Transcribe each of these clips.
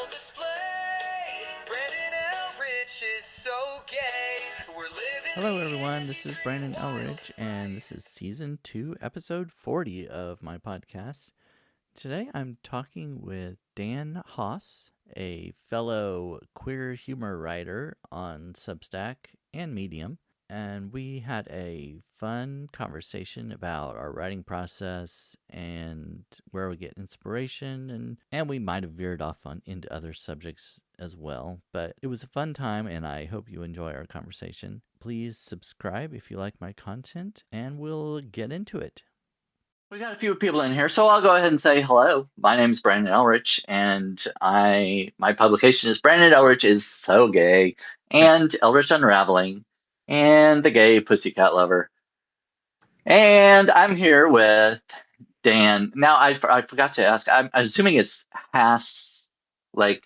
style display. Brandon Elrich is so gay. We're living. Hello, everyone. This is Brandon Elrich, and this is Season 2, Episode 40 of my podcast. Today I'm talking with Dan Haas, a fellow queer humor writer on Substack and Medium, and we had a fun conversation about our writing process and where we get inspiration, and we might have veered off into other subjects as well, but it was a fun time, and I hope you enjoy our conversation. Please subscribe if you like my content, and we'll get into it. We got a few people in here, so I'll go ahead and say hello. My name is Brandon Elrich, and my publication is Brandon Elrich is So Gay, and Elrich Unraveling, and The Gay Pussycat Lover. And I'm here with Dan. Now, I forgot to ask. I'm assuming it's Haas, like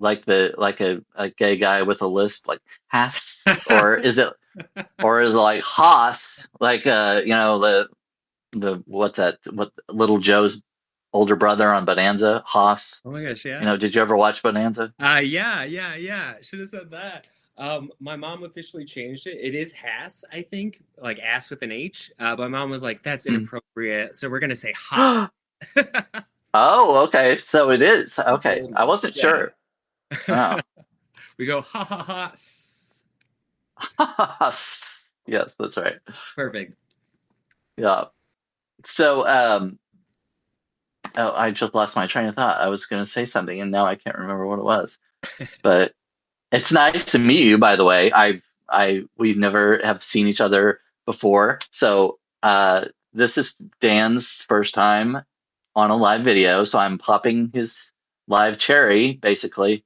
a gay guy with a lisp, like Haas, or is it like Haas, like the what's that? What Little Joe's older brother on Bonanza, Haas. Oh my gosh, yeah. Did you ever watch Bonanza? Yeah. Should have said that. My mom officially changed it. It is Haas, I think, like ass with an H. My mom was like, "That's inappropriate," so we're gonna say Haas. Oh, okay. So it is. Okay, I wasn't sure. Oh. We go ha ha ha. Yes, that's right. Perfect. Yeah. So, I just lost my train of thought. I was going to say something, and now I can't remember what it was. But it's nice to meet you, by the way. We never have seen each other before. So, this is Dan's first time on a live video. So I'm popping his live cherry, basically.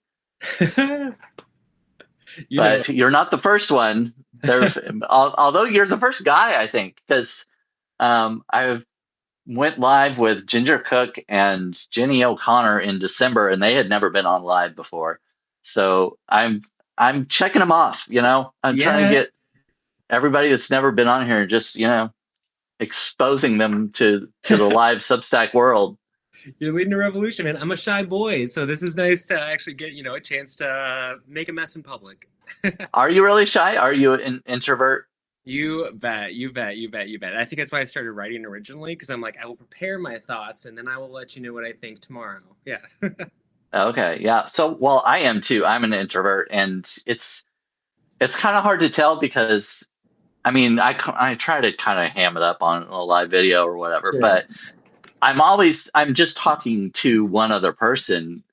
You're not the first one. Although you're the first guy, I think, because I went live with Ginger Cook and Jenny O'Connor in December, and they had never been on live before. So I'm checking them off. I'm trying to get everybody that's never been on here, just exposing them to the live Substack world. You're leading a revolution, man. I'm a shy boy, so this is nice to actually get a chance to make a mess in public. Are you really shy? Are you an introvert? You bet. I think that's why I started writing originally, because I'm like, I will prepare my thoughts and then I will let you know what I think tomorrow. Yeah. Okay. Yeah. So, well, I am too. I'm an introvert, and it's kind of hard to tell because, I try to kind of ham it up on a live video or whatever, Sure. But I'm just talking to one other person,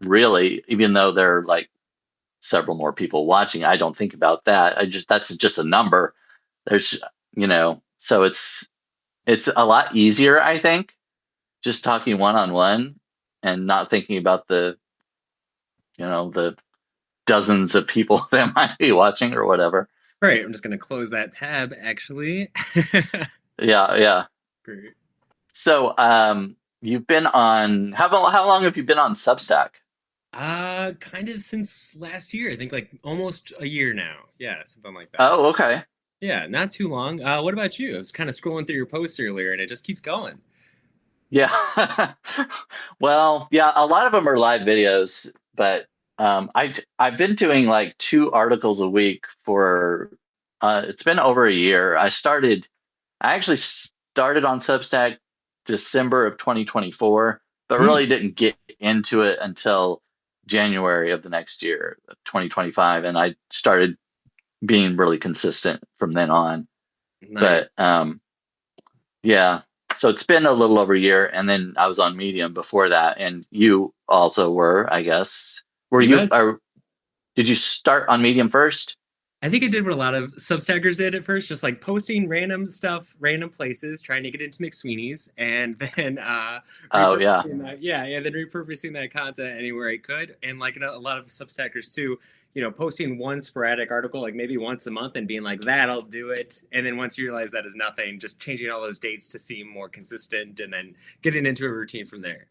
really, even though there are like several more people watching. I don't think about that. That's just a number. There's, so it's a lot easier, I think, just talking one-on-one and not thinking about the dozens of people that might be watching or whatever. Right. I'm just going to close that tab, actually. Yeah. Great. So, you've been on, how long have you been on Substack? Kind of since last year. I think like almost a year now. Yeah, something like that. Oh, okay. Yeah, not too long. What about you? I was kind of scrolling through your posts earlier, and it just keeps going. Yeah. Well, yeah, a lot of them are live videos, but I've been doing like 2 articles a week for it's been over a year. I actually started on Substack December of 2024, but really didn't get into it until January of the next year, 2025, and I started being really consistent from then on. Nice. But yeah, so it's been a little over a year, and then I was on Medium before that, and you also were, I guess. Did you start on Medium first? I think I did what a lot of Substackers did at first, just like posting random stuff, random places, trying to get into McSweeney's, and then then repurposing that content anywhere I could. And like a lot of Substackers too, posting one sporadic article, like maybe once a month, and being like, that'll do it. And then once you realize that is nothing, just changing all those dates to seem more consistent, and then getting into a routine from there.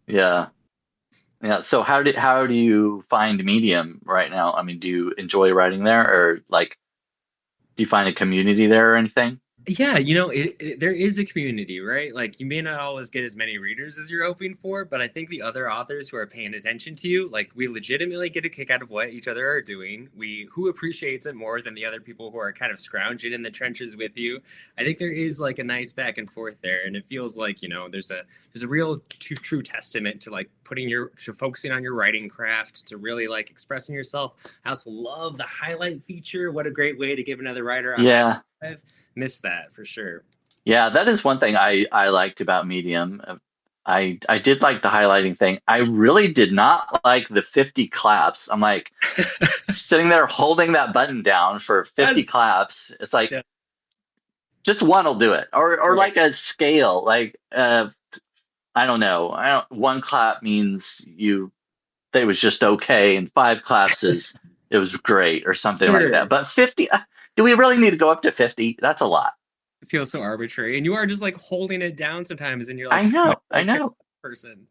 Yeah. Yeah. So how do you find Medium right now? Do you enjoy writing there, or like, do you find a community there or anything? Yeah, there is a community, right? Like you may not always get as many readers as you're hoping for, but I think the other authors who are paying attention to you, like we legitimately get a kick out of what each other are doing. Who appreciates it more than the other people who are kind of scrounging in the trenches with you. I think there is like a nice back and forth there, and it feels like there's a real true testament to like to focusing on your writing craft, to really like expressing yourself. I also love the highlight feature. What a great way to give another writer a Yeah. highlight. Missed that for sure. Yeah, that is one thing I liked about Medium. I did like the highlighting thing. I really did not like the 50 claps. I'm like sitting there holding that button down for 50 claps. It's like Yeah. just one will do it, or Right. like a scale. Like I don't know. One clap means they was just okay, and 5 claps is it was great or something like that. But 50, do we really need to go up to 50? That's a lot. It feels so arbitrary, and you are just like holding it down sometimes, and you're I like, know. "How I know. person."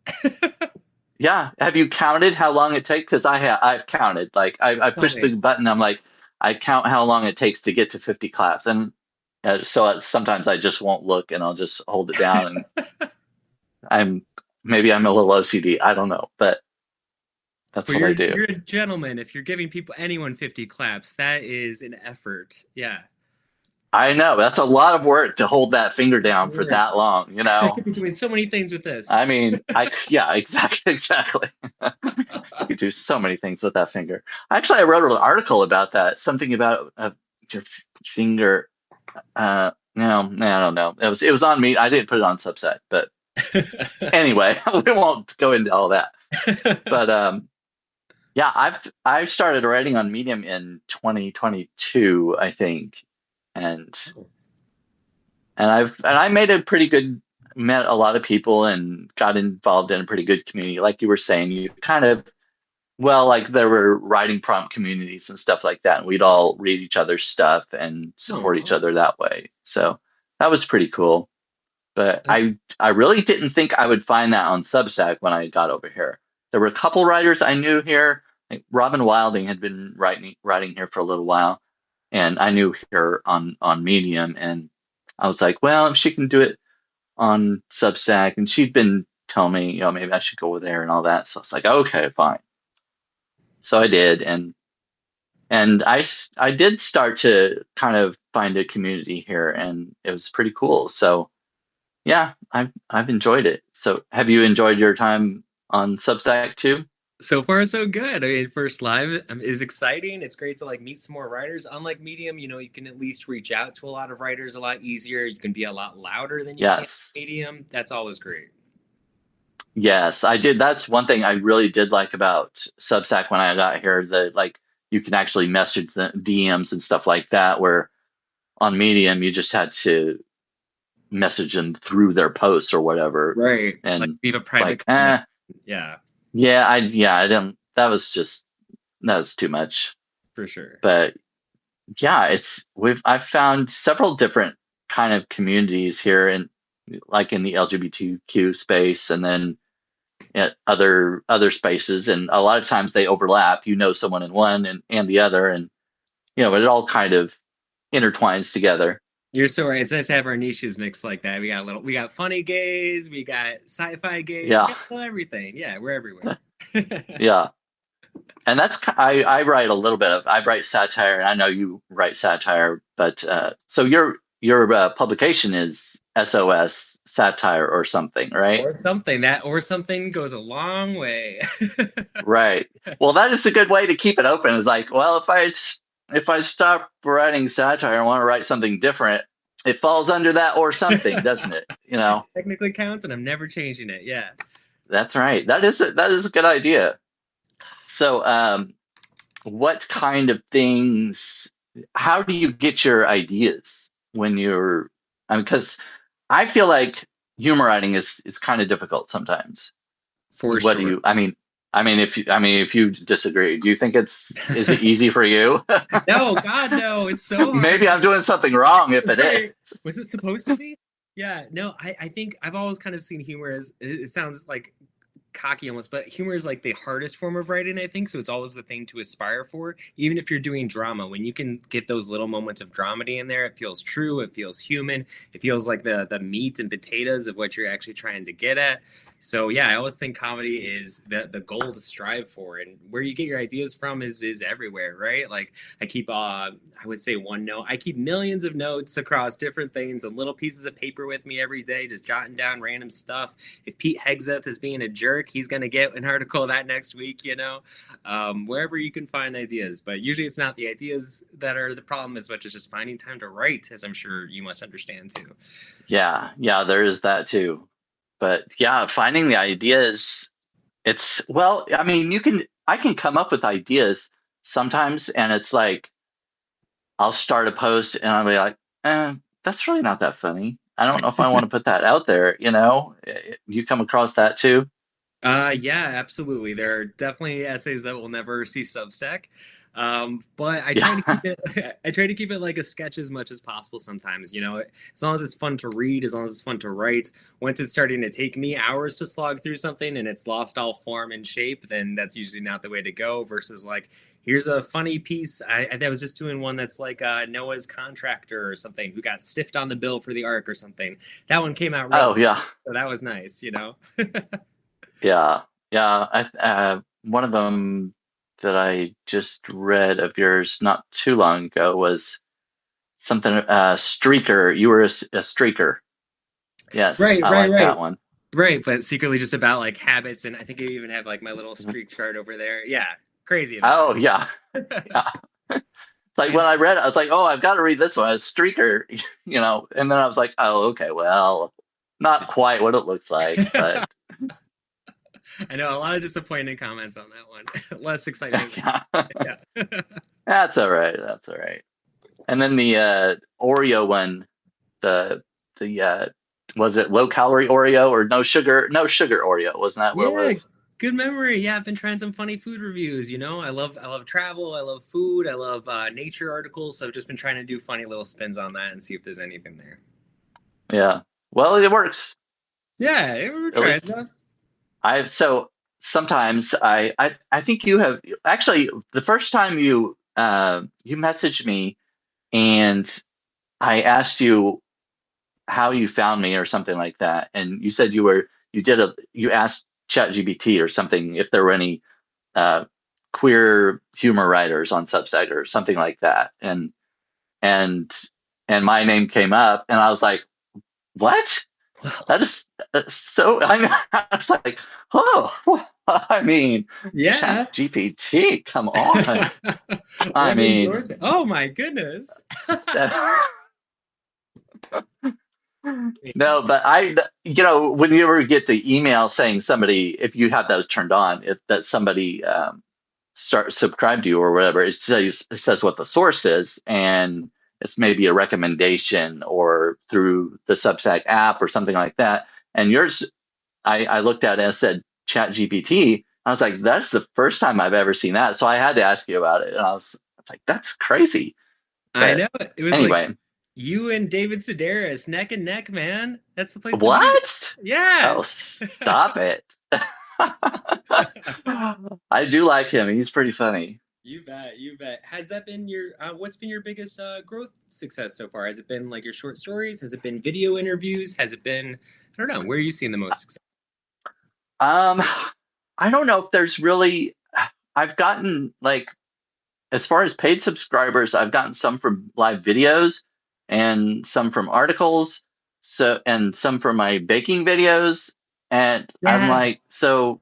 Yeah. Have you counted how long it takes? Because I've counted. Like I push the button. I'm like, I count how long it takes to get to 50 claps, and so sometimes I just won't look, and I'll just hold it down. And I'm a little OCD. I don't know, but that's But what I do. you're a gentleman. If you're giving anyone 50 claps, that is an effort. Yeah. I know that's a lot of work to hold that finger down for that long. I could be doing so many things with this. I mean, yeah, exactly. You could do so many things with that finger. Actually, I wrote an article about that. Something about your finger. No, I don't know. It was on me. I didn't put it on Substack, but anyway, we won't go into all that. But yeah, I've started writing on Medium in 2022, I think, and I made met a lot of people and got involved in a pretty good community. Like you were saying, you kind of, well, like there were writing prompt communities and stuff like that. And we'd all read each other's stuff and support each other that way. So that was pretty cool. But I really didn't think I would find that on Substack when I got over here. There were a couple writers I knew here. Like Robin Wilding had been writing here for a little while, and I knew her on Medium, and I was like, well, if she can do it on Substack, and she'd been telling me, maybe I should go over there and all that. So it's like, okay, fine. So I did, and I did start to kind of find a community here, and it was pretty cool. So yeah, I've enjoyed it. So have you enjoyed your time on Substack too? So far, so good. I mean, first live is exciting. It's great to like meet some more writers. Unlike Medium, you can at least reach out to a lot of writers a lot easier. You can be a lot louder than you can on Medium. That's always great. Yes, I did. That's one thing I really did like about Substack when I got here, that like you can actually message the DMs and stuff like that, where on Medium you just had to message them through their posts or whatever. Right. And like leave a private Yeah. Yeah, I didn't, that was too much. For sure. But yeah, I've found several different kind of communities here, and like in the LGBTQ space, and then at other spaces, and a lot of times they overlap. Someone in one and the other, and but it all kind of intertwines together. You're so right. It's nice to have our niches mixed like that. We got funny gays, we got sci-fi gays, Yeah, we got everything. Yeah, we're everywhere. yeah. And I write a little bit I write satire, and I know you write satire, but so your publication is SOS satire or something, right? Or something goes a long way. Right. Well, that is a good way to keep it open. It's like, well, if I stop writing satire and want to write something different, it falls under that or something, doesn't it? Technically counts, and I'm never changing it. Yeah. That's right. That is a good idea. So, what kind of things? How do you get your ideas when you're? Because I feel like humor writing is kind of difficult sometimes. For what sure. do you? If you disagree, do you think is it easy for you? No, God, no. It's so hard. Maybe I'm doing something wrong if it is. Was it supposed to be? Yeah, no, I think I've always kind of seen humor as, it sounds like cocky almost, but humor is like the hardest form of writing, I think. So it's always the thing to aspire for. Even if you're doing drama, when you can get those little moments of dramedy in there, it feels true, it feels human, it feels like the meat and potatoes of what you're actually trying to get at. So yeah, I always think comedy is the goal to strive for, and where you get your ideas from is everywhere, right? Like I keep I would say one note. I keep millions of notes across different things and little pieces of paper with me every day, just jotting down random stuff. If Pete Hegseth is being a jerk, he's going to get an article that next week, wherever you can find ideas. But usually it's not the ideas that are the problem as much as just finding time to write, as I'm sure you must understand too. Yeah, there is that too. But yeah, finding the ideas, I mean, I can come up with ideas sometimes, and it's like, I'll start a post and I'll be like, that's really not that funny. I don't know if I want to put that out there, You come across that too? Yeah, absolutely. There are definitely essays that will never see Substack. But I try to Yeah. keep it I try to keep it like a sketch as much as possible sometimes, as long as it's fun to read, as long as it's fun to write. Once it's starting to take me hours to slog through something and it's lost all form and shape, then that's usually not the way to go versus like, here's a funny piece. I was just doing one that's like Noah's contractor or something who got stiffed on the bill for the ark or something. That one came out real Oh, yeah. fast, so that was nice. Yeah. Yeah. One of them that I just read of yours not too long ago was something, streaker. You were a streaker. Yes, Right, I right, like that right. one. Right, but secretly just about like habits, and I think I even have like my little streak chart over there. Yeah, crazy about Oh, yeah. Yeah. It's like when it. I read it, I was like, oh, I've got to read this one. A streaker, and then I was like, oh, okay, well, not quite what it looks like, but I know a lot of disappointing comments on that one. Less excitement. yeah. Yeah. That's all right. That's all right. And then the Oreo one, the was it low calorie Oreo or no sugar? No sugar Oreo, wasn't that what it Yeah, was? good memory. Yeah, I've been trying some funny food reviews. I love travel. I love food. I love nature articles. So I've just been trying to do funny little spins on that and see if there's anything there. Yeah. Well, it works. Yeah, we're At trying least stuff. so sometimes I think you have actually the first time you messaged me and I asked you how you found me or something like that, and you said you asked ChatGPT or something if there were any uh, queer humor writers on Substack or something like that, and and my name came up, and I was like, what? Well, That is so. I was like, oh, I mean, yeah. Chat GPT, come on. I What an mean, endorsement. Oh my goodness. that, no, but when you ever get the email saying somebody, if you have those turned on, if that somebody subscribe to you or whatever, it says what the source is, and it's maybe a recommendation or through the Substack app or something like that. And yours, I looked at it and it said Chat GPT. I was like, that's the first time I've ever seen that. So I had to ask you about it. And I was like, that's crazy. I But know. It was like anyway, you and David Sedaris neck and neck, man. That's the place to be. what? Yeah. Oh, stop it. I do like him. He's pretty funny. You bet. You bet. Has that been what's been your biggest growth success so far? Has it been like your short stories? Has it been video interviews? Has it been, I don't know, where are you seeing the most success? Um, I don't know if there's really, I've gotten like, as far as paid subscribers, I've gotten some from live videos and some from articles. And some from my baking videos. And I'm Yeah. like, so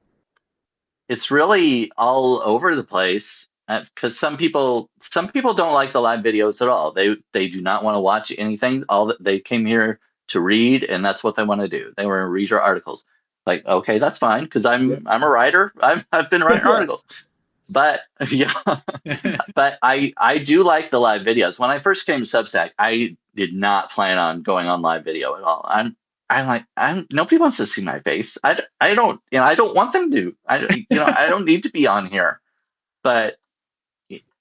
it's really all over the place because some people don't like the live videos at all. They do not want to watch anything. All that they came here to read, and that's what they want to do. They want to read your articles. Like, okay, that's fine because Yeah. I'm a writer. I've been writing articles. But yeah, but I do like the live videos. When I first came to Substack, I did not plan on going on live video at all. I'm like, nobody wants to see my face. I don't, I don't want them to. I don't need to be on here. But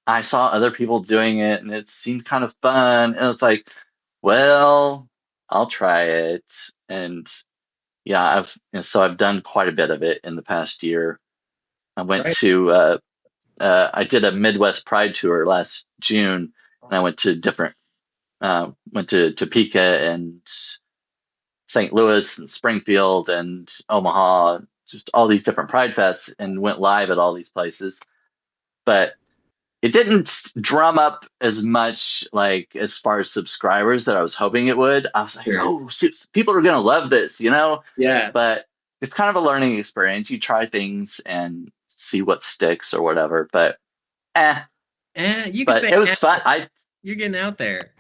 I saw other people doing it, and it seemed kind of fun. And it's like, well, I'll try it. And yeah, I've done quite a bit of it in the past year. I went Right. to I did a Midwest Pride tour last June, and I went to went to Topeka and St. Louis and Springfield and Omaha, just all these different Pride fests, and went live at all these places. But it didn't drum up as much, like as far as subscribers that I was hoping it would. I was like, Sure. oh, people are gonna love this, Yeah. But it's kind of a learning experience. You try things and see what sticks or whatever. But eh. You could But say it was fun. you're getting out there.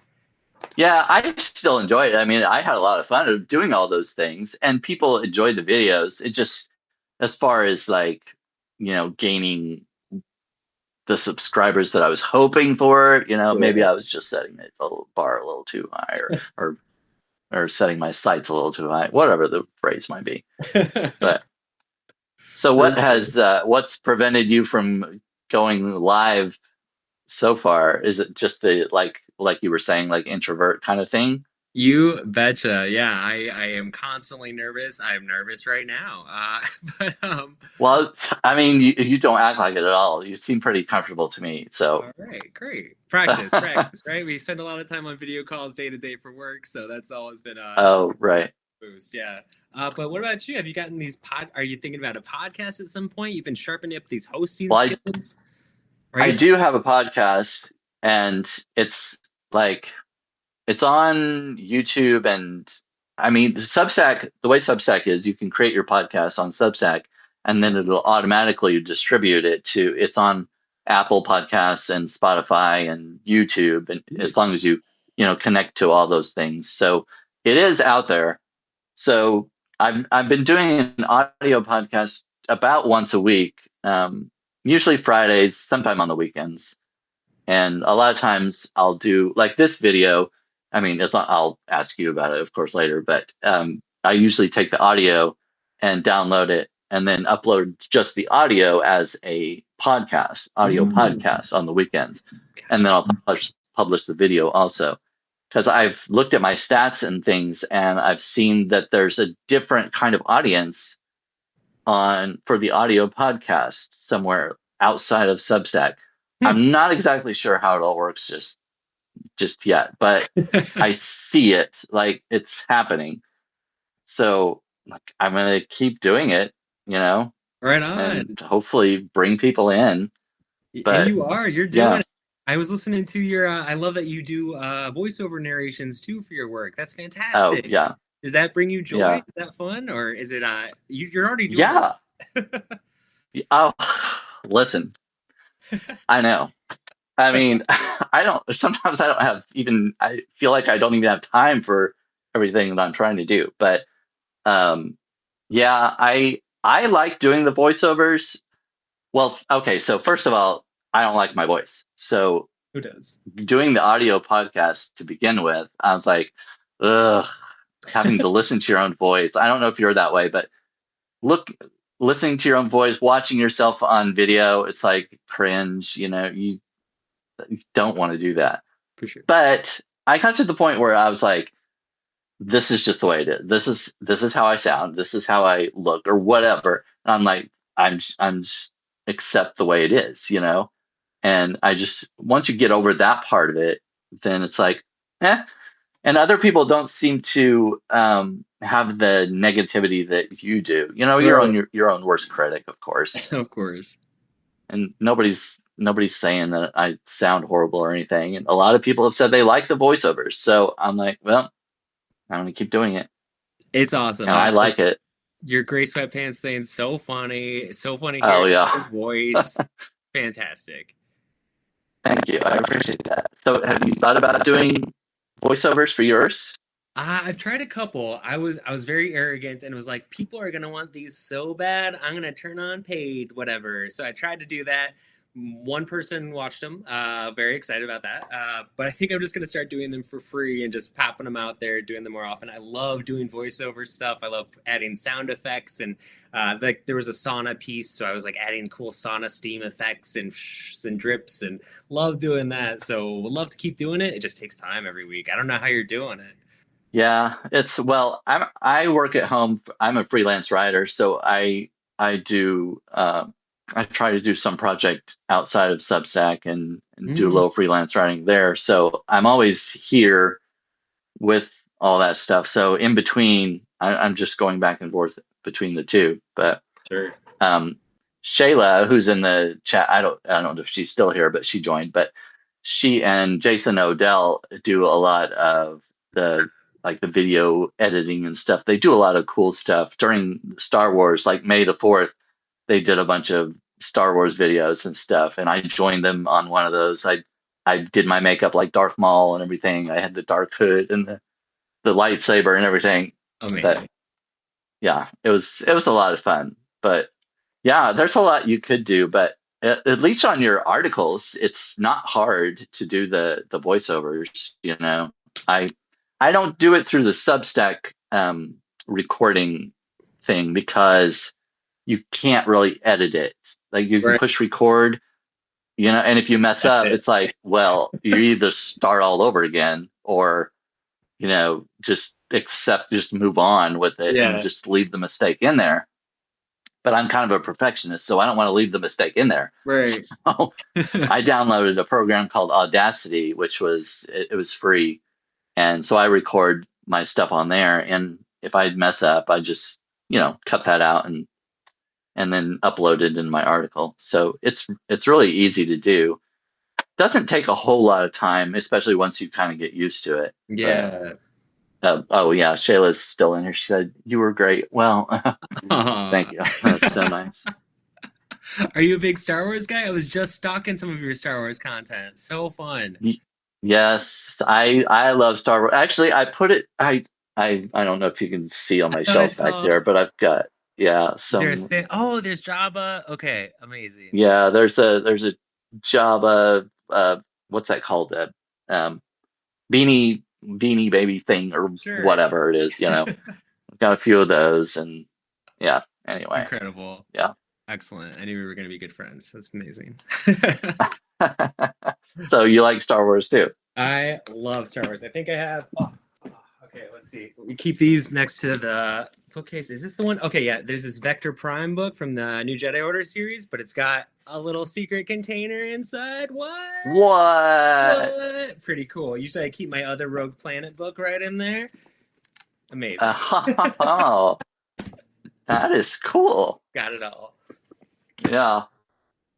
Yeah, I still enjoy it. I mean, I had a lot of fun doing all those things, and people enjoyed the videos. It just, as far as like, gaining the subscribers that I was hoping for, maybe Sure. I was just setting the bar a little too high, or setting my sights a little too high, whatever the phrase might be. But so, For sure. what's prevented you from going live so far? Is it just the like you were saying, like introvert kind of thing? You betcha. Yeah, I am constantly nervous. I'm nervous right now. But Well, I mean, you don't act like it at all. You seem pretty comfortable to me. So, all right, great. Practice, right? We spend a lot of time on video calls day to day for work, so that's always been a oh, right. boost. Yeah. But what about you? Have you gotten these Are you thinking about a podcast at some point? You've been sharpening up these hosting Well, skills. Or are I you? do have a podcast, and it's like it's on YouTube, and I mean, Substack. The way Substack is, you can create your podcast on Substack, and then it'll automatically distribute it to. It's on Apple Podcasts and Spotify and YouTube, and as Huge. long as you connect to all those things, so it is out there. So I've been doing an audio podcast about once a week, usually Fridays, sometime on the weekends. And a lot of times I'll do like this video. I mean, it's not, I'll ask you about it, of course, later, but I usually take the audio and download it and then upload just the audio as a audio Mm, podcast on the weekends. And gotcha. then I'll publish the video also. Because I've looked at my stats and things, and I've seen that there's a different kind of audience for the audio podcast somewhere outside of Substack. Hmm. I'm not exactly sure how it all works just yet, but I see it, like it's happening. So like, I'm gonna keep doing it, Right and on. hopefully bring people in. And But you're doing yeah, it. I was listening to your, I love that you do voiceover narrations too for your work. That's oh fantastic. yeah, Does that bring you joy? yeah, Is that fun? Or is it, you're already doing a yeah. lot. Oh, listen, I know. I mean, sometimes I don't have even, I feel like I don't even have time for everything that I'm trying to do. But um, yeah, I like doing the voiceovers. Well, okay, so first of all, I don't like my voice. So Who does? doing the audio podcast to begin with, I was like, ugh, having to listen to your own voice. I don't know if you're that way, but look, listening to your own voice, watching yourself on video, it's like cringe, you don't want to do that. For sure. But I got to the point where I was like, this is just the way it is. This is how I sound. This is how I look, or whatever. And I'm like, I'm just accept the way it is. And I just once you get over that part of it, then it's like, eh. And other people don't seem to have the negativity that you do. You're on Right. your own worst critic, of course, Of course. and nobody's saying that I sound horrible or anything. And a lot of people have said they like the voiceovers, so I'm like, well, I'm gonna keep doing it, It's awesome. and I like it. Your gray sweatpants thing, so funny. So funny Oh hearing yeah, your voice. Fantastic. thank you. I appreciate that. So, have you thought about doing voiceovers for yours? I've tried a couple. I was very arrogant and was like, people are gonna want these so bad. I'm gonna turn on paid, whatever. So I tried to do that. One person watched them. Very excited about that. But I think I'm just gonna start doing them for free and just popping them out there, doing them more often. I love doing voiceover stuff. I love adding sound effects and like there was a sauna piece, so I was like adding cool sauna steam effects and and drips and love doing that. So would love to keep doing it. It just takes time every week. I don't know how you're doing it. Yeah, I work at home. I'm a freelance writer, so I do I try to do some project outside of Substack and do a Mm, little freelance writing there. So I'm always here with all that stuff. So in between, I'm just going back and forth between the two. But sure. um, Shayla, who's in the chat, I don't know if she's still here, but she joined. But she and Jason Odell do a lot of the like the video editing and stuff. They do a lot of cool stuff during Star Wars, like May the 4th. They did a bunch of Star Wars videos and stuff, and I joined them on one of those. I did my makeup like Darth Maul and everything. I had the dark hood and the lightsaber and everything. But Amazing. yeah, it was a lot of fun. But yeah, there's a lot you could do, but at least on your articles, it's not hard to do the voiceovers, you know. I I don't do it through the Substack recording thing because you can't really edit it. Like you can Right. push record, and if you mess That's up, it. it's like, well, you either start all over again or just move on with it and Yeah. just leave the mistake in there. But I'm kind of a perfectionist, so I don't want to leave the mistake in there. Right. So I downloaded a program called Audacity, which was free, and so I record my stuff on there. And if I mess up, I just cut that out and then upload it in my article. So it's really easy to do. Doesn't take a whole lot of time, especially once you kind of get used to it. But Yeah. oh yeah, Shayla's still in here. She said you were great. Well, thank Aw. you. That's so nice. Are you a big Star Wars guy? I was just stalking some of your Star Wars content. So fun. Y- Yes, I love Star Wars. Actually, I put it. I don't know if you can see on I my thought I shelf back saw. there, but I've got Is there a some. say? Oh, there's Jabba. Okay, amazing. Yeah, there's a Java. What's that called? Um, beanie baby thing or Sure. whatever it is. I've got a few of those, and yeah. Anyway, Incredible. yeah. Excellent. I knew we were going to be good friends. That's amazing. So you like Star Wars too? I love Star Wars. I think I have. Okay, let's see. We keep these next to the bookcase. Is this the one? Okay, yeah. There's this Vector Prime book from the New Jedi Order series, but it's got a little secret container inside. What? What? What? Pretty cool. Usually I keep my other Rogue Planet book right in there. Amazing. Oh, that is cool. Got it all. Yeah.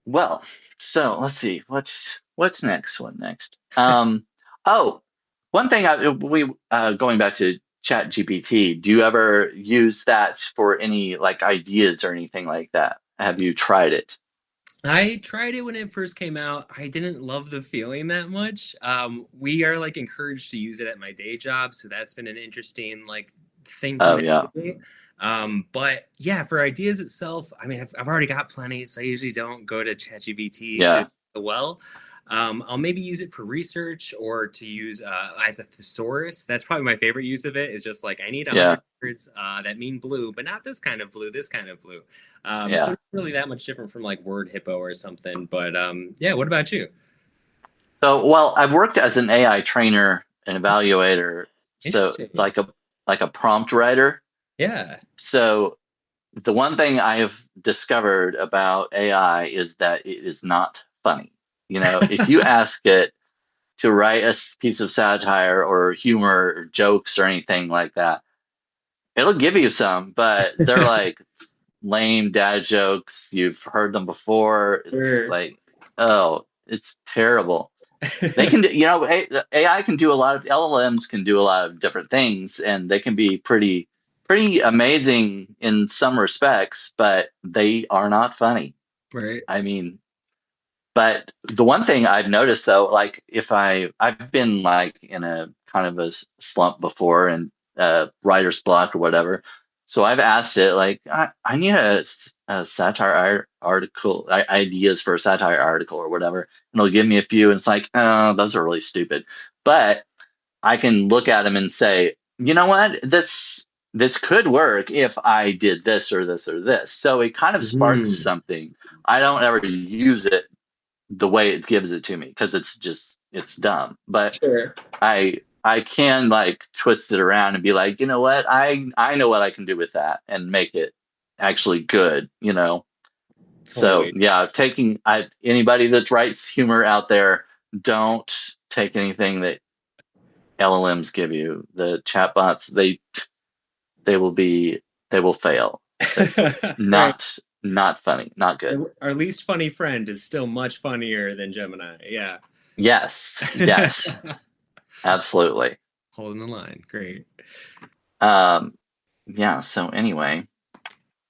Well, so let's see. What's next? What next? Oh, one thing we going back to Chat GPT, do you ever use that for any like ideas or anything like that? Have you tried it? I tried it when it first came out. I didn't love the feeling that much. We are like encouraged to use it at my day job, so that's been an interesting like thing to Oh yeah. navigate. But yeah, for ideas itself, I mean, I've already got plenty, so I usually don't go to ChatGPT Yeah. to well. I'll maybe use it for research or to use as a thesaurus. That's probably my favorite use of it. Is just like I need 100 Yeah. words that mean blue, but not this kind of blue. This kind of blue. So Yeah. not really that much different from like Word Hippo or something. But yeah, what about you? So, well, I've worked as an AI trainer and evaluator, so Interesting. like a prompt writer. Yeah. So the one thing I have discovered about AI is that it is not funny. If you ask it to write a piece of satire or humor or jokes or anything like that, it'll give you some, but they're like lame dad jokes. You've heard them before. It's Sure. like, oh, it's terrible. They can do, AI can do a lot of LLMs can do a lot of different things, and they can be pretty amazing in some respects, but they are not funny. Right. I mean, but the one thing I've noticed though, like if I've been like in a kind of a slump before and writer's block or whatever, so I've asked it like I need a satire article, ideas for a satire article or whatever, and it'll give me a few, and it's like, oh, those are really stupid, but I can look at them and say, you know what, this could work if I did this or this or this. So it kind of sparks Mhm. something. I don't ever use it the way it gives it to me because it's dumb. But Sure. I I can like twist it around and be like, you know what, I know what I can do with that and make it actually good, So Totally. yeah, anybody that writes humor out there, don't take anything that LLMs give you. The chatbots, they will be they will fail. Right. Not funny, not good. Our least funny friend is still much funnier than Gemini. Yeah. Yes, absolutely. Holding the line. Great. Um, yeah. So anyway,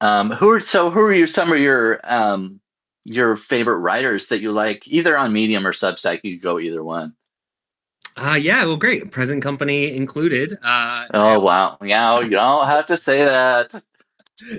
who are some of your favorite writers that you like, either on Medium or Substack? You could go either one. Yeah, well, great. Present company included. Oh wow, yeah, you don't have to say that.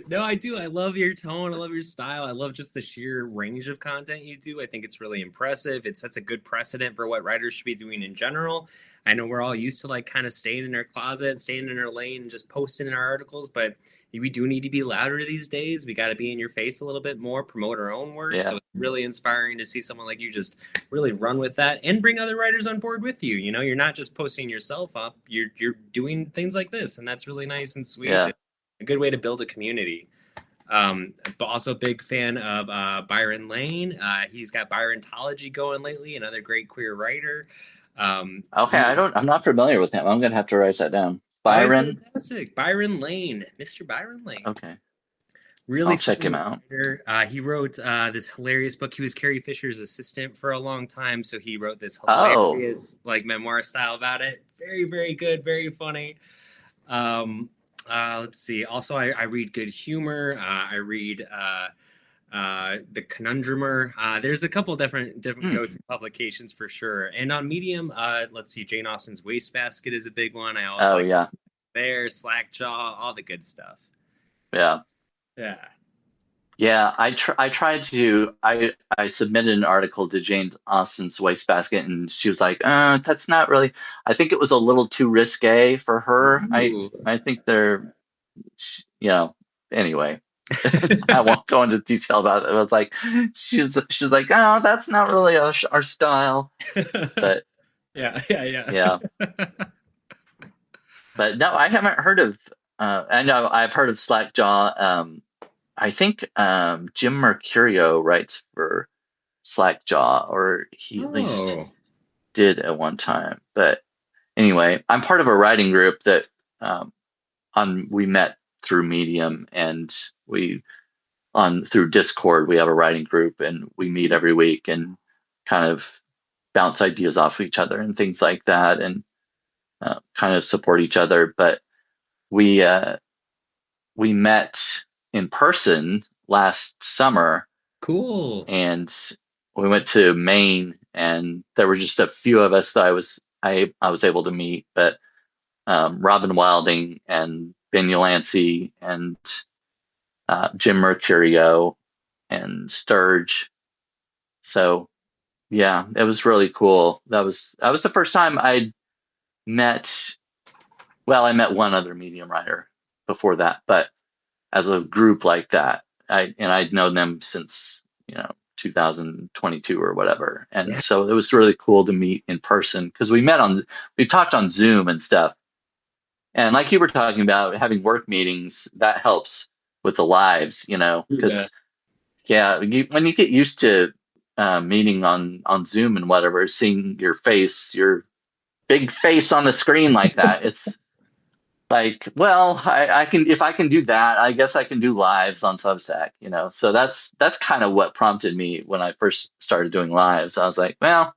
No, I do. I love your tone. I love your style. I love just the sheer range of content you do. I think it's really impressive. It sets a good precedent for what writers should be doing in general. I know we're all used to like kind of staying in our closet, staying in our lane, and just posting in our articles, but we do need to be louder these days. We got to be in your face a little bit more, promote our own work. Yeah, So it's really inspiring to see someone like you just really run with that and bring other writers on board with you. You know, you're not just posting yourself up, you're doing things like this, and that's really nice and sweet. yeah. A good way to build a community. But also a big fan of Byron Lane. He's got Byrontology going lately, another great queer writer. Okay, He I'm not familiar with him. I'm gonna have to write that down. Oh, he's Byron. fantastic. Byron Lane, Mr. Byron Lane. Okay, Really I'll check him funny out. writer. He wrote this hilarious book. He was Carrie Fisher's assistant for a long time, so he wrote this Oh, hilarious like memoir style about it. Very, very good, very funny. Let's see. Also, I read Good Humor. I read The Conundrumer. There's a couple different go-to publications for sure. And on Medium, let's see. Jane Austen's Wastebasket is a big one. I always oh like yeah, there, Slackjaw, all the good stuff. yeah. Yeah. Yeah, I tried to I submitted an article to Jane Austen's Wastebasket, and she was like, that's not really. I think it was a little too risque for her. Ooh. I think anyway, I won't go into detail about it. It was like she's like, oh, that's not really our style. But Yeah. yeah, but no, I haven't heard of. I know I've heard of Slackjaw. I think Jim Mercurio writes for Slackjaw, or he at least Oh, did at one time. But anyway, I'm part of a writing group that we met through Medium, and through Discord we have a writing group, and we meet every week and kind of bounce ideas off of each other and things like that, and kind of support each other. But we met in person last summer, cool. and we went to Maine, and there were just a few of us that I was able to meet. But Robin Wilding and Ben Ulansey and Jim Mercurio and Sturge. So yeah, it was really cool. That was the first time I met. Well, I met one other Medium writer before that, but as a group like that, I'd known them since 2022 or whatever, and Yeah. so it was really cool to meet in person, because we talked on Zoom and stuff, and like you were talking about having work meetings, that helps with the lives, Yeah. because yeah, when you get used to meeting on Zoom and whatever, seeing your big face on the screen like that, it's like, well, I can, if I can do that, I guess I can do lives on Substack, So that's kind of what prompted me when I first started doing lives. I was like, well,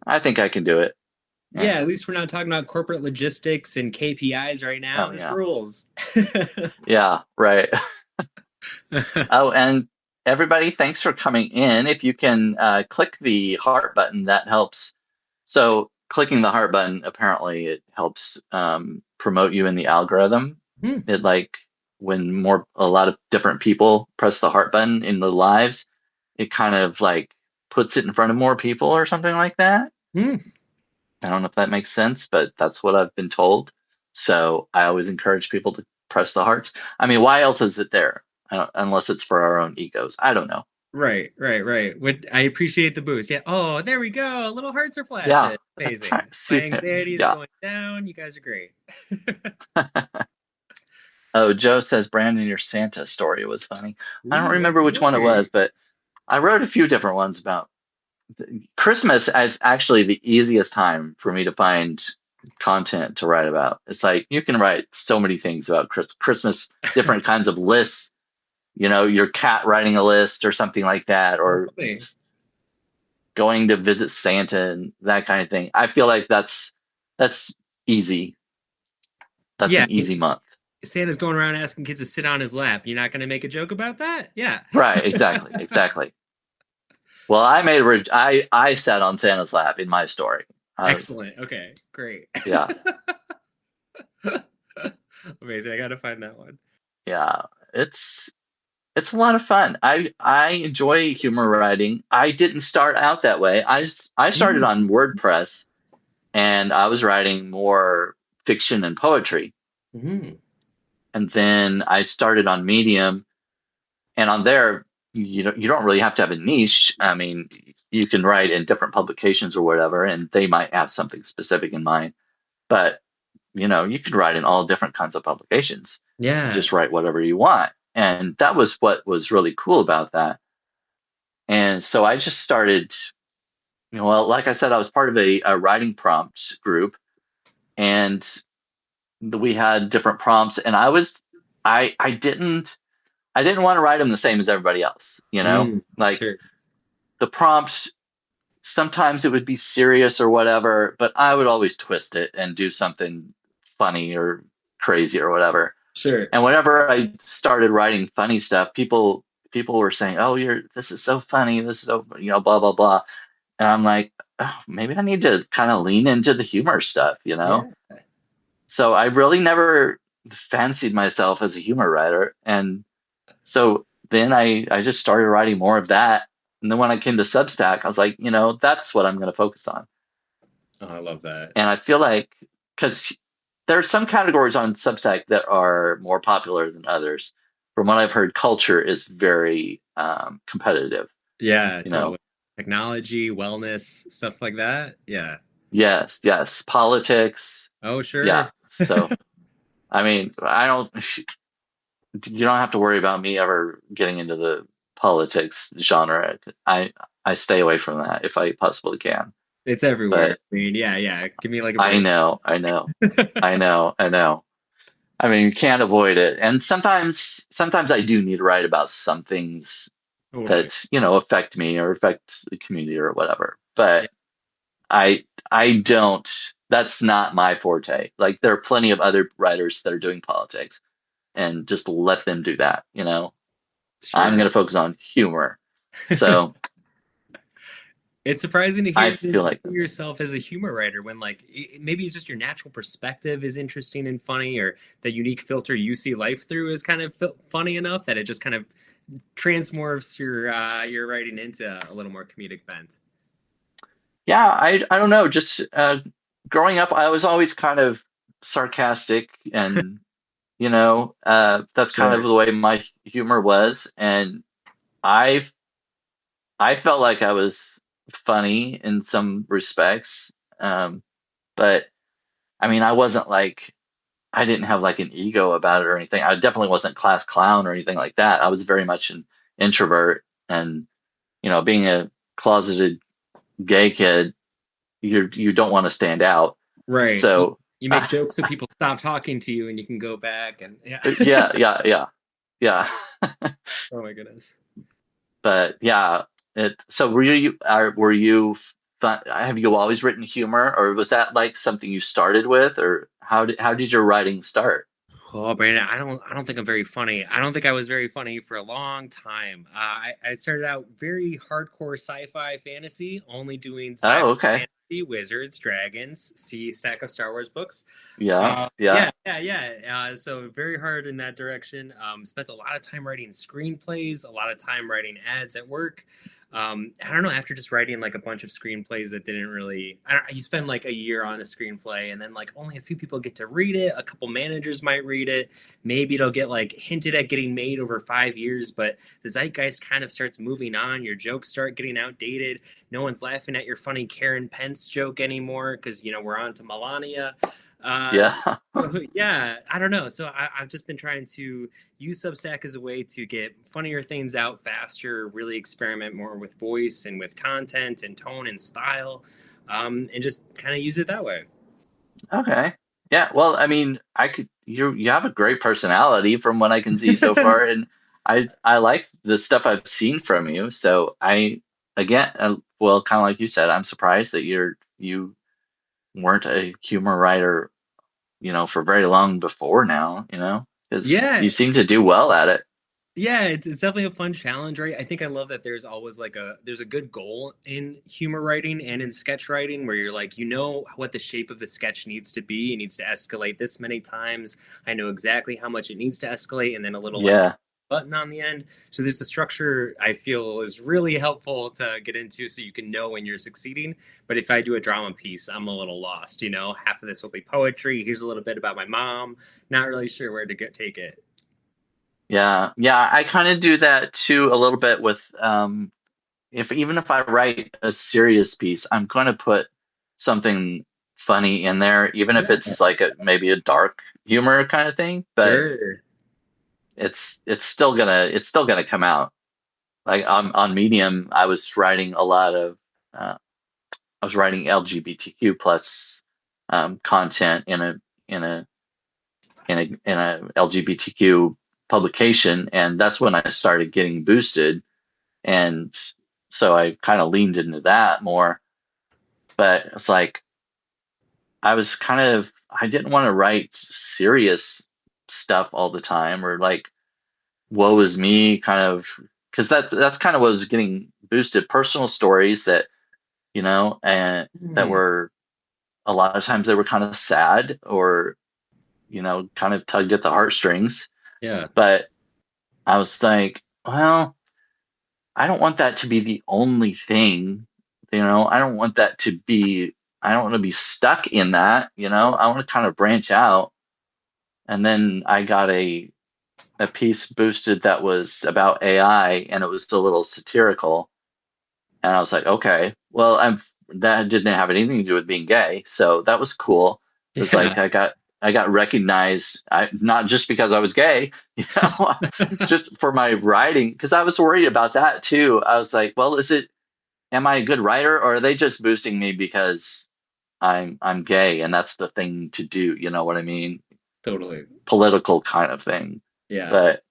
I think I can do it. Yeah, And at least we're not talking about corporate logistics and KPIs right now. oh This yeah, rules. yeah, right. Oh, and everybody, thanks for coming in. If you can click the heart button, that helps. So clicking the heart button, apparently it helps promote you in the algorithm. Hmm. It like when a lot of different people press the heart button in the lives, it kind of like puts it in front of more people or something like that. Hmm. I don't know if that makes sense, but that's what I've been told. So I always encourage people to press the hearts. I mean, why else is it there? Unless it's for our own egos. I don't know. Right. I appreciate the boost. Yeah. Oh, there we go. Little hearts are Yeah, flashing. that's Amazing. right. My See that? anxiety is Yeah. going down. You guys are great. Oh, Joe says, Brandon, your Santa story was funny. I don't Ooh, remember what's which one it was, yours? but I wrote a few different ones about Christmas as actually the easiest time for me to find content to write about. It's like you can write so many things about Christmas, different kinds of lists, your cat writing a list or something like that, Oh, or funny. going to visit Santa and that kind of thing. I feel like that's easy. That's Yeah. an easy month. Santa's going around asking kids to sit on his lap. You're not going to make a joke about that? Yeah. Right, exactly, exactly. Well, I sat on Santa's lap in my story. Excellent. Okay. Great. Yeah, Amazing. I got to find that one. yeah. It's a lot of fun. I enjoy humor writing. I didn't start out that way. I started Mm. on WordPress, and I was writing more fiction and poetry. Mhm. And then I started on Medium, and on there, you don't really have to have a niche. I mean, you can write in different publications or whatever, and they might have something specific in mind. But you can write in all different kinds of publications. Yeah. Just write whatever you want. And that was what was really cool about that. And so I just started, well, like I said, I was part of a writing prompt group, and we had different prompts, and I didn't want to write them the same as everybody else, like Sure. the prompts, sometimes it would be serious or whatever, but I would always twist it and do something funny or crazy or whatever. Sure. And whenever I started writing funny stuff, people were saying, "Oh, this is so funny. This is so, blah blah blah." And I'm like, oh, maybe I need to kind of lean into the humor stuff. Yeah. So I really never fancied myself as a humor writer, and so then I just started writing more of that. And then when I came to Substack, I was like, that's what I'm going to focus on. Oh, I love that. And I feel like because there are some categories on Substack that are more popular than others. From what I've heard, culture is very competitive. Yeah, You know, totally. Technology, wellness, stuff like that. Yeah. yes, politics, Oh, yeah. sure. So I mean, you don't have to worry about me ever getting into the politics genre. I stay away from that if I possibly can. It's everywhere. But I mean, yeah. Give me like a I break. know, I know, I know, I know. I mean, you can't avoid it. And sometimes I do need to write about some things Totally. that, affect me or affect the community or whatever. Yeah, But I don't, that's not my forte. Like there are plenty of other writers that are doing politics, and just let them do that. I'm sure. going to focus on humor. So It's surprising to I hear feel like, yourself as a humor writer when, like, maybe it's just your natural perspective is interesting and funny, or that unique filter you see life through is kind of funny enough that it just kind of transmorphs your writing into a little more comedic bent. yeah, I don't know. Just growing up, I was always kind of sarcastic, and that's kind of Sure. the way my humor was. And I I felt like I was funny in some respects, but I mean, I didn't have like an ego about it or anything. I definitely wasn't class clown or anything like that. I was very much an introvert, and being a closeted gay kid, you don't want to stand out. Right. So You make jokes so people stop talking to you and you can go back and yeah. yeah, yeah, yeah, yeah. Oh my goodness. But yeah, so were you have you always written humor, or was that like something you started with, or how did your writing start? Oh, Brandon, I don't think I'm very funny. I don't think I was very funny for a long time. I started out very hardcore sci-fi fantasy, only doing sci-fi Oh, okay. fantasy fantasy, wizards, dragons, see stack of Star Wars books. Yeah, yeah, Yeah. So very hard in that direction. Spent a lot of time writing screenplays, a lot of time writing ads at work. I don't know. After just writing like a bunch of screenplays that didn't really, you spend like a year on a screenplay, and then like only a few people get to read it. A couple managers might read it. Maybe it'll get like hinted at getting made over 5 years, but the zeitgeist kind of starts moving on. Your jokes start getting outdated. No one's laughing at your funny Karen Pence joke anymore because we're on to Melania. Uh, yeah. yeah, I don't know. So I've just been trying to use Substack as a way to get funnier things out faster, really experiment more with voice and with content and tone and style, and just kind of use it that way. Okay. Yeah, well, I mean, you have a great personality from what I can see so far, and I like the stuff I've seen from you. So I again, well, kind of like you said, I'm surprised that you weren't a humor writer, for very long before now, because Yeah, you seem to do well at it. yeah, it's definitely a fun challenge, right? I think I love that there's always like there's a good goal in humor writing and in sketch writing where you're like, what the shape of the sketch needs to be. It needs to escalate this many times. I know exactly how much it needs to escalate, and then a little like Yeah. button on the end. So there's a structure I feel is really helpful to get into so you can know when you're succeeding. But if I do a drama piece, I'm a little lost, Half of this will be poetry. Here's a little bit about my mom. Not really sure where to take it. Yeah. Yeah, I kind of do that too a little bit with if I write a serious piece, I'm going to put something funny in there, even if Yeah, it's like maybe a dark humor kind of thing, but sure. it's still gonna come out. Like on Medium, I was writing LGBTQ plus content in a LGBTQ publication, and that's when I started getting boosted, and so I kind of leaned into that more. But it's like I didn't want to write serious stuff all the time, or like woe is me kind of, because that's kind of what was getting boosted, personal stories that and that Hmm. were, a lot of times they were kind of sad, or kind of tugged at the heartstrings. Yeah. But I was like, well, I don't want that to be the only thing. I don't want that to be, I don't want to be stuck in that. I want to kind of branch out. And then I got a piece boosted that was about AI, and it was a little satirical. And I was like, okay, well, that didn't have anything to do with being gay, so that was cool. It was Yeah. like I got recognized, not just because I was gay, just for my writing, because I was worried about that too. I was like, well, am I a good writer, or are they just boosting me because I'm gay and that's the thing to do? You know what I mean? Totally. Political kind of thing. Yeah. But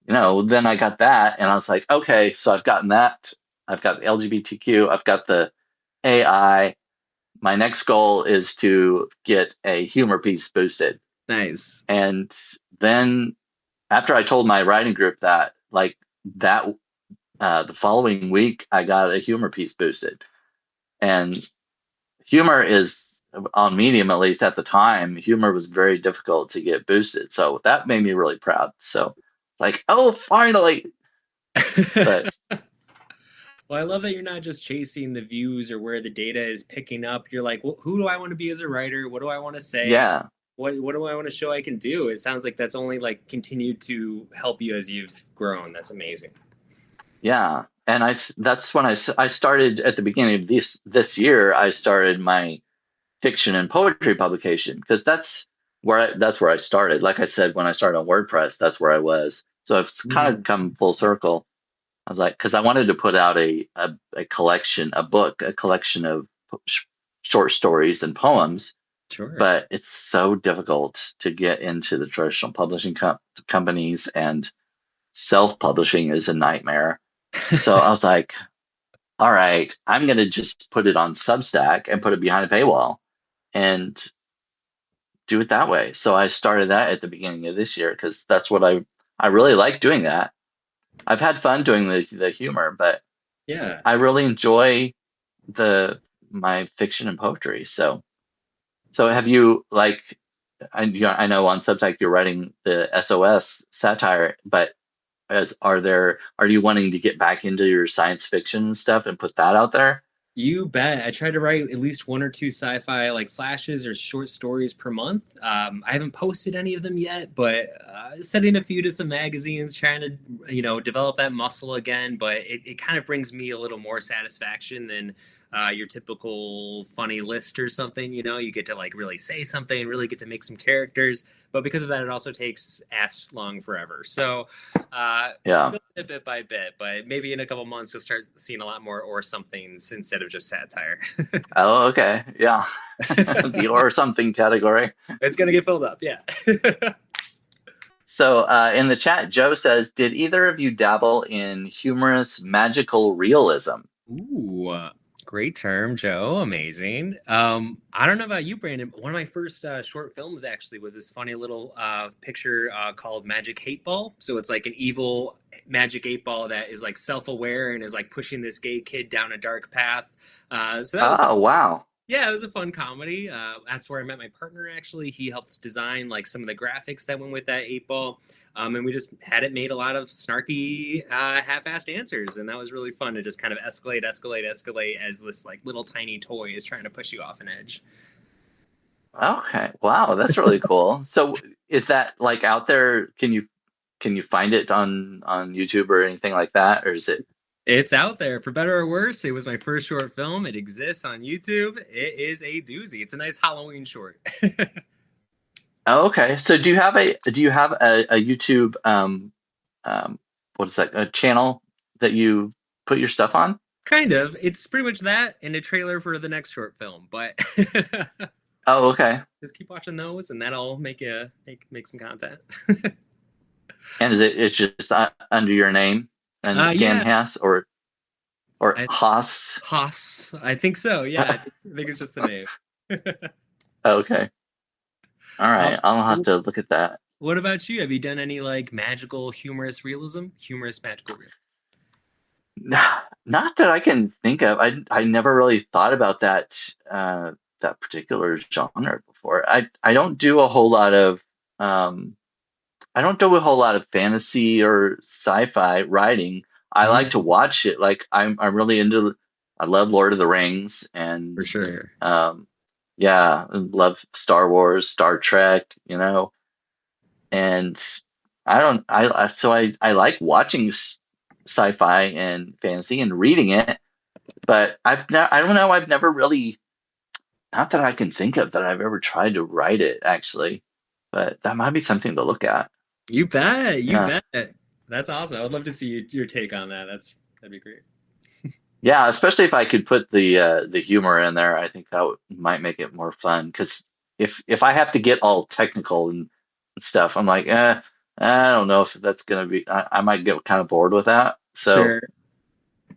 then I got that, and I was like, okay, so I've gotten that. I've got the LGBTQ. I've got the AI. My next goal is to get a humor piece boosted. Nice. And then after I told my writing group that, like that, the following week, I got a humor piece boosted. And humor is, on Medium, at least at the time, humor was very difficult to get boosted. So that made me really proud. So it's like, oh, finally. But Well, I love that you're not just chasing the views or where the data is picking up. You're like, well, who do I want to be as a writer? What do I want to say? yeah, What do I want to show I can do? It sounds like that's only like continued to help you as you've grown. That's amazing. yeah. And that's when I started at the beginning of this year. I started my fiction and poetry publication, because that's where I started. Like I said, when I started on WordPress, that's where I was. So it's kind of Mhm. come full circle. I was like, because I wanted to put out a collection, a collection of short stories and poems, Sure. but it's so difficult to get into the traditional publishing companies, and self-publishing is a nightmare. So I was like, all right, I'm going to just put it on Substack and put it behind a paywall and do it that way. So I started that at the beginning of this year, because that's what I really like doing that. I've had fun doing the humor, but Yeah. I really enjoy the my fiction and poetry. So have you like I know on Substack you're writing the SOS satire, but are you wanting to get back into your science fiction stuff and put that out there? You bet. I try to write at least one or two sci-fi like flashes or short stories per month. I haven't posted any of them yet, but sending a few to some magazines, trying to develop that muscle again. But it kind of brings me a little more satisfaction than your typical funny list or something. You get to like really say something, really get to make some characters. But because of that, it also takes ass long forever. So Yeah. bit by bit, but maybe in a couple months you'll start seeing a lot more or somethings instead of just satire. Oh, okay. Yeah. The or something category. It's gonna get filled up, yeah. So in the chat, Joe says, did either of you dabble in humorous magical realism? Ooh, great term, Joe. Amazing. I don't know about you, Brandon, but one of my first short films actually was this funny little picture called Magic 8 Ball. So it's like an evil magic 8 ball that is like self-aware and is like pushing this gay kid down a dark path. So that was Oh, wow. Yeah, it was a fun comedy. That's where I met my partner. Actually, he helped design like some of the graphics that went with that 8 ball, and we just had it made a lot of snarky, half-assed answers, and that was really fun to just kind of escalate as this like little tiny toy is trying to push you off an edge. Okay. Wow, that's really cool. So is that like out there? Can you find it on YouTube or anything like that, or is it? It's out there for better or worse. It was my first short film. It exists on YouTube. It is a doozy. It's a nice Halloween short. Oh, okay. So do you have a YouTube what is that, a channel that you put your stuff on? Kind of. It's pretty much that and a trailer for the next short film, but Oh, okay. just keep watching those, and that'll make you make some content. And it's just under your name and Yeah, Ganhas or Haas? Haas. I think so. Yeah, I think it's just the name. Okay. All Uh, right. I'll have to look at that. what about you? Have you done any like magical, humorous realism? Humorous magical realism? Not that I can think of. I never really thought about that particular genre before. I don't do a whole lot of fantasy or sci-fi writing. I like to watch it. Like I'm really into. I love Lord of the Rings and For sure. yeah, I love Star Wars, Star Trek. And I like watching sci-fi and fantasy and reading it, but I don't know. I've never really, not that I can think of that I've ever tried to write it actually, but that might be something to look at. You bet. You Yeah. bet. That's awesome. I would love to see your take on that. That'd be great. Yeah, especially if I could put the humor in there, I think that might make it more fun. Because if I have to get all technical and stuff, I'm like, I don't know if that's gonna be. I might get kind of bored with that. So Sure.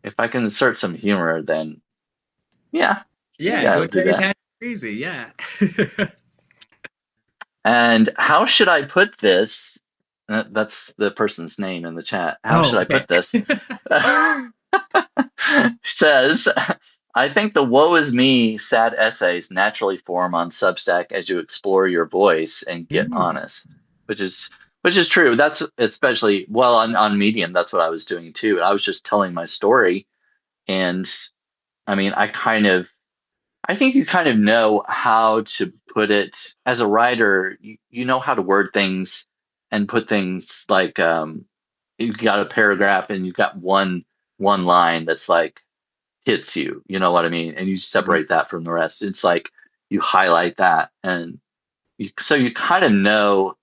if I can insert some humor, then yeah, Yeah, yeah, go I'll do Terry that. Pat crazy. Yeah. And how should I put this? That's the person's name in the chat. How should I put this? Says, I think the woe is me sad essays naturally form on Substack as you explore your voice and get honest, which is true. That's especially well on Medium. That's what I was doing too. I was just telling my story, and I mean, I think you kind of know how to put it as a writer. You know how to word things and put things like you've got a paragraph and you've got one line that's like hits you. You know what I mean? And you separate that from the rest. It's like you highlight that, and so you kind of know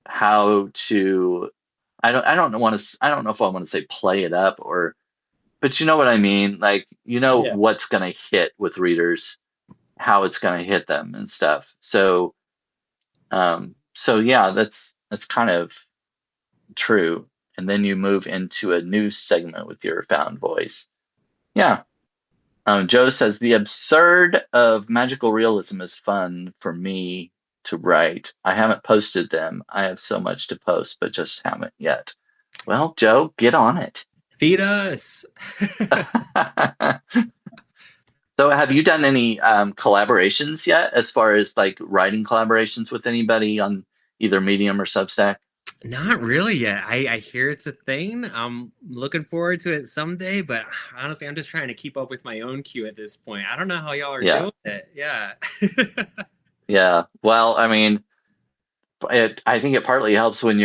how to. I don't want to. I don't know if I want to say play it up but you know what I mean. Like Yeah. what's gonna hit with readers, how it's going to hit them and stuff. So yeah, that's kind of true. And then you move into a new segment with your found voice. Yeah. Joe says the absurd of magical realism is fun for me to write. I haven't posted them. I have so much to post, but just haven't yet. Well, Joe, get on it. Feed us. So have you done any collaborations yet, as far as like writing collaborations with anybody on either Medium or Substack? Not really yet. I hear it's a thing. I'm looking forward to it someday, but honestly, I'm just trying to keep up with my own queue at this point. I don't know how y'all are Yeah, doing it. Yeah. yeah. Well, I mean, I think it partly helps when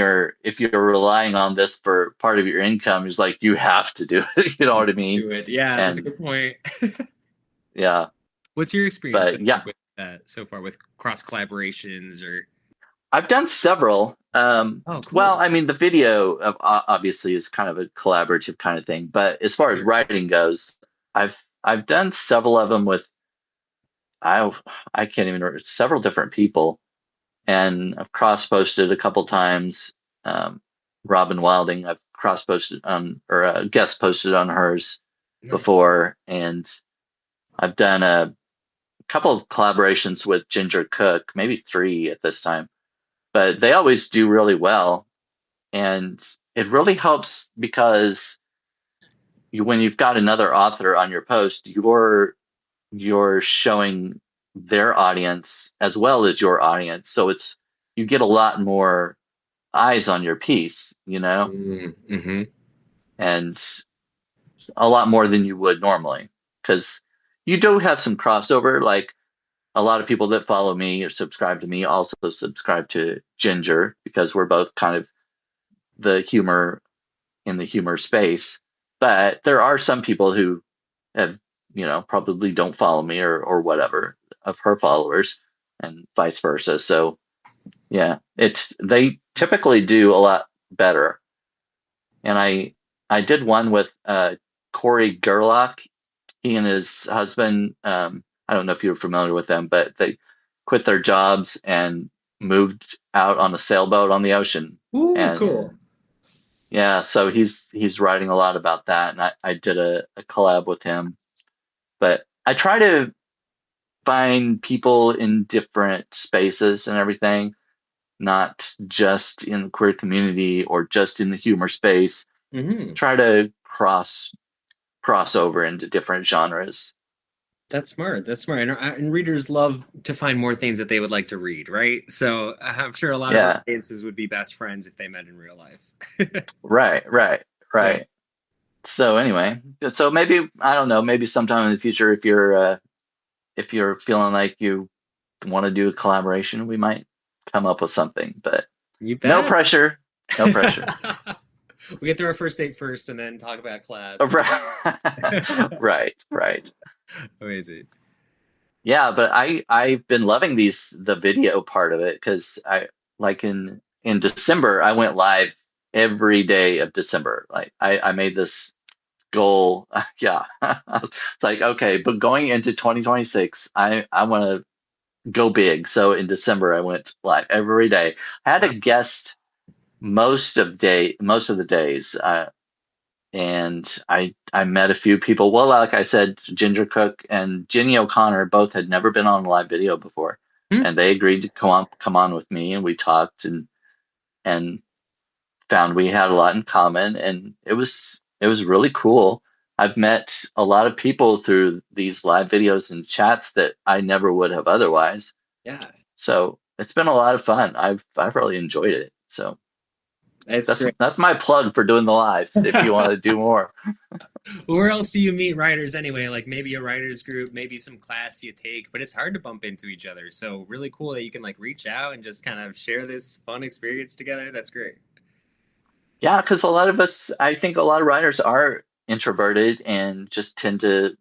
if you're relying on this for part of your income, it's like you have to do it. You know what I mean? Do it. Yeah, that's a And good point. yeah, What's your experience been but yeah, like with that so far with cross collaborations or I've done several. oh Well, cool. I mean, the video obviously is kind of a collaborative kind of thing, but as far as Sure. writing goes, I've done several of them with I I can't even remember several different people, and I've cross posted a couple times. Um, Robin Wilding, I've cross posted on or guest posted on hers Nice. before, and I've done a couple of collaborations with Ginger Cook, maybe three at this time, but they always do really well. And it really helps because when you've got another author on your post, you're showing their audience as well as your audience. So you get a lot more eyes on your piece, Mm-hmm. and a lot more than you would normally. Because you do have some crossover, like a lot of people that follow me or subscribe to me also subscribe to Ginger because we're both kind of the humor in the humor space. But there are some people who have, probably don't follow me or whatever of her followers and vice versa. So yeah, they typically do a lot better. And I did one with Corey Gerlach. He and his husband, I don't know if you're familiar with them, but they quit their jobs and moved out on a sailboat on the ocean. Ooh, And cool. yeah, so he's writing a lot about that, and I did a collab with him. But I try to find people in different spaces and everything, not just in the queer community or just in the humor space. Mm-hmm. Try to cross over into different genres. That's smart. That's smart. And readers love to find more things that they would like to read, right? So I'm sure a lot of Yeah, audiences would be best friends if they met in real life. right, right, Yeah. right. So anyway, so maybe I don't know, maybe sometime in the future if you're feeling like you want to do a collaboration, we might come up with something, but You no bet. pressure. No pressure. We get through our first date first and then talk about collabs. Right. Right, right. Amazing. Yeah, but I've been loving the video part of it because I like in December I went live every day of December. Like I made this goal. Yeah. It's like, okay, but going into 2026, I want to go big. So in December I went live every day. I had Wow. a guest most of the days. And I met a few people. Well, like I said, Ginger Cook and Ginny O'Connor both had never been on a live video before, Hmm. and they agreed to come on with me, and we talked and found we had a lot in common, and it was really cool. I've met a lot of people through these live videos and chats that I never would have otherwise. Yeah, So it's been a lot of fun. I've really enjoyed it. So that's that's great. that's my plug for doing the lives. If you want to do more. Where else do you meet writers anyway? Like maybe a writers group, maybe some class you take, but it's hard to bump into each other. So really cool that you can like reach out and just kind of share this fun experience together. That's great. Yeah, because a lot of us, I think a lot of writers are introverted and just tend to,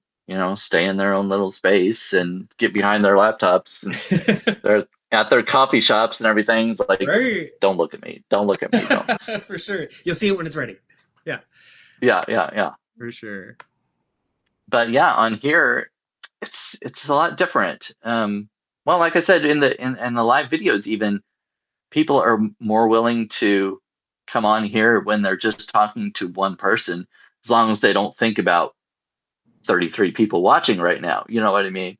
stay in their own little space and get behind their laptops and they're at their coffee shops and everything. It's like, Right. don't look at me. Don't look at me. Don't. For sure. You'll see it when it's ready. Yeah, Yeah, yeah, yeah. for sure. But yeah, on here, it's a lot different. Well, like I said, in the live videos, even people are more willing to come on here when they're just talking to one person, as long as they don't think about 33 people watching right now. You know what I mean?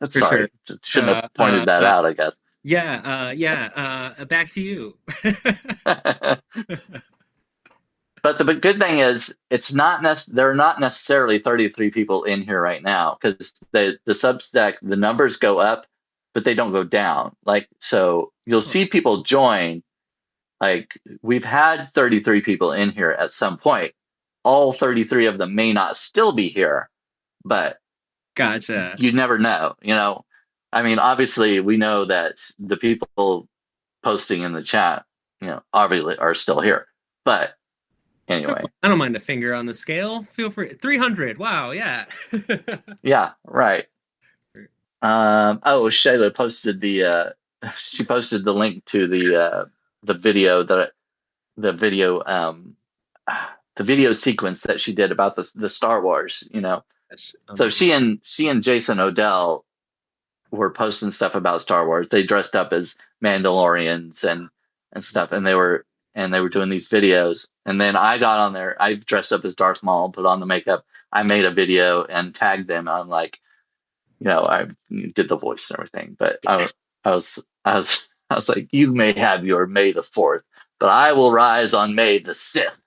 For sure. Sorry, shouldn't have pointed that Uh, out, I guess. yeah, yeah. Back to you. But But the good thing is, it's not there are not necessarily 33 people in here right now, because the Substack, the numbers go up, but they don't go down. Like, so you'll see people join. Like, we've had 33 people in here at some point. All 33 of them may not still be here, but Gotcha. you never know. I mean, obviously, we know that the people posting in the chat, obviously are still here. But anyway, I don't mind a finger on the scale. Feel free. 300. Wow. Yeah. yeah, right. Shayla posted she posted the link to the video the video the video sequence that she did about the Star Wars. So she and Jason Odell were posting stuff about Star Wars. They dressed up as Mandalorians and stuff, and they were doing these videos. And then I got on there. I dressed up as Darth Maul, put on the makeup. I made a video and tagged them on, like, I did the voice and everything. But I was like, you may have your May the 4th, but I will rise on May the 6th.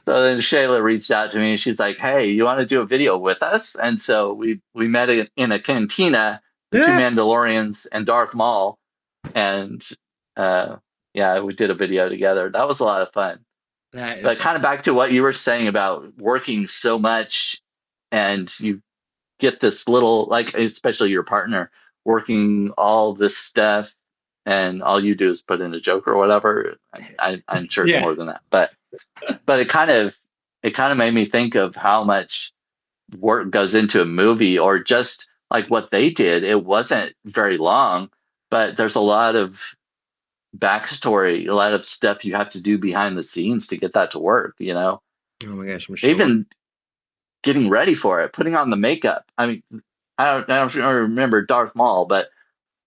So then Shayla reached out to me, and she's like, "Hey, you want to do a video with us?" And so we met in a cantina, the two Mandalorians and Darth Maul, and we did a video together. That was a lot of fun. But kind of back to what you were saying about working so much, and you get this little, like, especially your partner working all this stuff, and all you do is put in a joke or whatever. I'm sure it's more than that, but it kind of made me think of how much work goes into a movie, or just like what they did. It wasn't very long, but there's a lot of backstory, a lot of stuff you have to do behind the scenes to get that to work. Oh my gosh, I'm sure. Even getting ready for it, putting on the makeup. I mean, I don't remember Darth Maul, but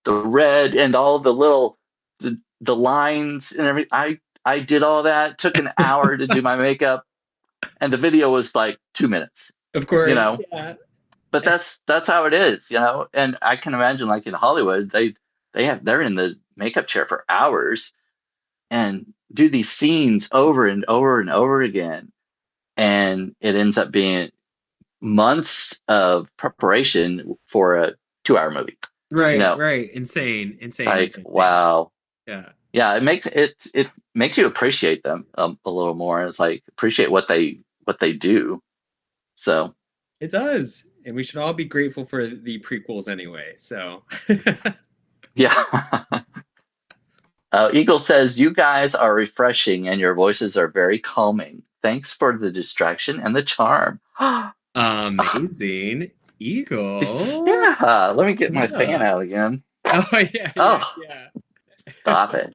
the red and all the little the lines and everything. I did all that. Took an hour to do my makeup, and the video was like 2 minutes. Of course, yeah. But that's how it is, And I can imagine, like, in Hollywood, they're in the makeup chair for hours and do these scenes over and over and over again, and it ends up being months of preparation for a 2-hour movie. Right, right. Insane. Like, wow. Yeah. It makes you appreciate them a little more. It's like, appreciate what they do. So it does, and we should all be grateful for the prequels anyway. So yeah. Eagle says, "You guys are refreshing, and your voices are very calming. Thanks for the distraction and the charm." Amazing, Eagle. Yeah. Let me get my fan out again. Oh yeah. Stop it.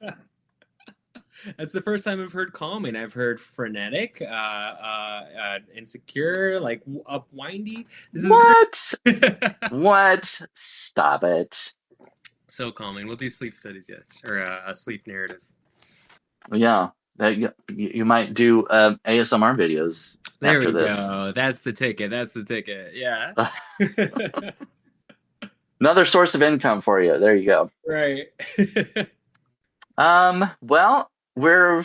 That's the first time I've heard calming. I've heard frenetic, insecure, like up windy. This What? What? Stop it. So calming. We'll do sleep studies yet, or a sleep narrative. Yeah, that you might do ASMR videos after this. There we go. That's the ticket. Yeah. Another source of income for you. There you go. Right. Well, we're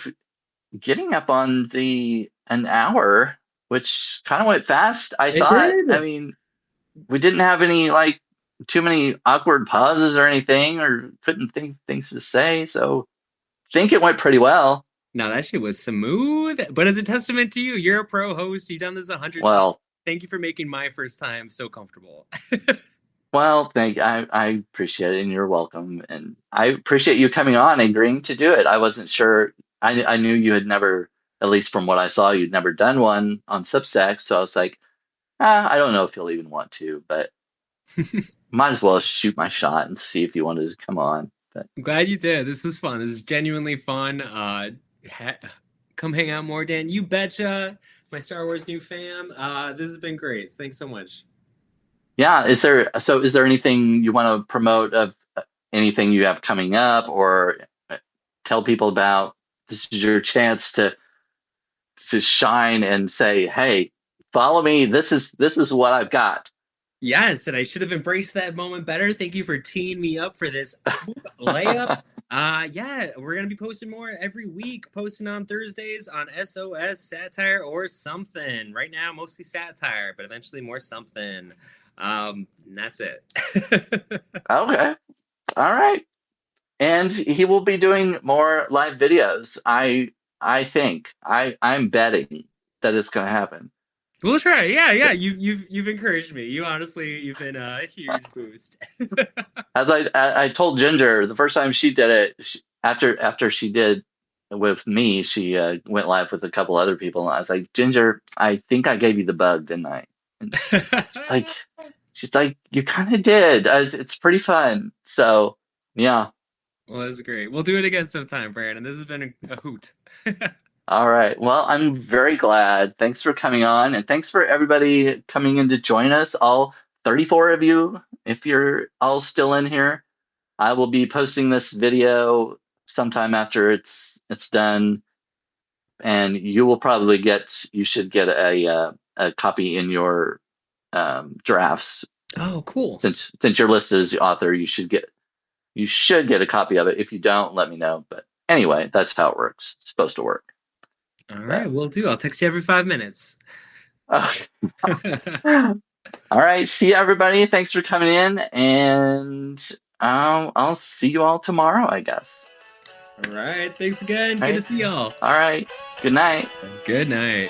getting up on an hour, which kind of went fast. I thought. I mean, we didn't have any, like, too many awkward pauses or anything, or couldn't think things to say. So I think it went pretty well. No, that shit was smooth, but it's a testament to you. You're a pro host. You've done this 100 times. Thank you for making my first time so comfortable. Well, I appreciate it, and you're welcome. And I appreciate you coming on and agreeing to do it. I wasn't sure. I knew you had never, at least from what I saw, you'd never done one on Substack. So I was like, I don't know if you'll even want to, but might as well shoot my shot and see if you wanted to come on. But I'm glad you did. This was fun. This is genuinely fun. Come hang out more, Dan. You betcha. My Star Wars new fam. This has been great. Thanks so much. Yeah. Is there anything you want to promote, of anything you have coming up, or tell people about? This is your chance to shine and say, "Hey, follow me. This is what I've got." Yes, and I should have embraced that moment better. Thank you for teeing me up for this layup. Yeah, we're gonna be posting more every week, posting on Thursdays on SOS satire or something. Right now, mostly satire, but eventually more something. And that's it. Okay. All right. And he will be doing more live videos. I think. I'm betting that it's gonna happen. We'll try. Yeah. You've encouraged me. You've been a huge boost. As I told Ginger the first time she did it, after she did with me, she went live with a couple other people, and I was like, Ginger, I think I gave you the bug, didn't I? And she's like, you kind of did. It's pretty fun. So yeah. Well, that's great. We'll do it again sometime, Brandon. This has been a hoot. All right. Well, I'm very glad. Thanks for coming on, and thanks for everybody coming in to join us. All 34 of you, if you're all still in here. I will be posting this video sometime after it's done, and you should get a copy in your drafts. Oh, cool. Since you're listed as the author, you should get a copy of it. If you don't, let me know. But anyway, that's how it works. It's supposed to work. All right, we'll do. I'll text you every 5 minutes. All right. See you, everybody. Thanks for coming in, and I'll see you all tomorrow, I guess. All right. Thanks again. All right. Good to see y'all. All right. Good night. Good night.